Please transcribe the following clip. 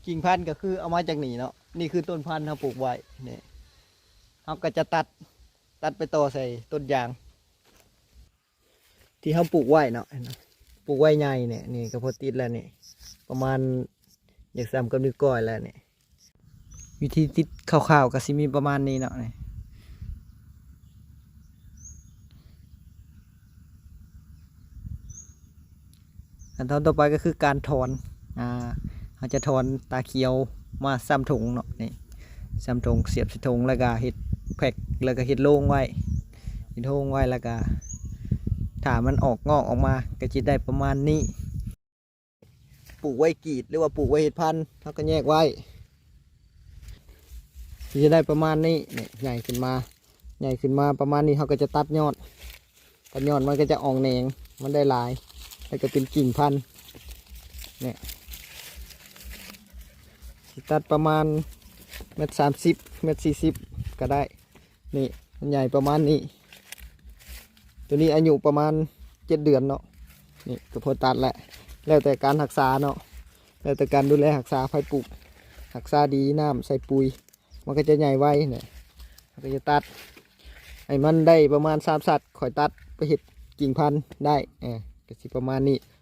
กิ่งพันธุ์ก็คือเอามาจากนี่เนาะนี่คือต้นพันธุ์เราปลูกไว้นี่เราก็จะตัดไปต่อใส่ต้นยางที่เราปลูกไว้เนาะปลูกไว้ใหญ่เนี่ยนี่ก็พอติดแล้วนี่ประมาณอยากซ้ำกับนิ้วก้อยแล้วนี่วิธีติดคร่าวๆก็สิมีประมาณนี้เนาะนี่ขั้นตอนต่อไปก็คือการถอนเราจะถอนตาเขียวมาซ้ำถุงเนาะนี่ซ้ำถุงเสียบใส่ถุงแล้วก็เฮ็ดแพ็คแล้วก็เฮ็ดโล่งไว้เฮ็ดโล่งไว้แล้วก็ถ้ามันออกงอกออกมาก็จะได้ประมาณนี้ปลูกไว้กรีดหรือว่าปลูกไว้เห็ดพันธุ์เขาก็แยกไว้จะได้ประมาณนี้เนี่ยใหญ่ขึ้นมาประมาณนี้เขาก็จะตัดยอดมันก็จะออกแหนงมันได้หลายแล้วก็เป็นกิ่งพันธุ์เนี่ยตัดประมาณ1.30 1.40 ก็ได้นี่มันใหญ่ประมาณนี้ตัวนี้อายุประมาณ7 เดือนเนาะนี่ก็พอตัดแหละแล้วแต่การรักษาเนาะแล้วแต่การดูแลรักษาไฟปลูกรักษาดีน้ำใส่ปุ๋ยมันก็จะใหญ่ไวเนี่ยมันก็จะตัดไอ้มันได้ประมาณ3 สัตว์ข่อยตัดไปเห็ดกิ่งพันธุ์ได้ก็สิประมาณนี้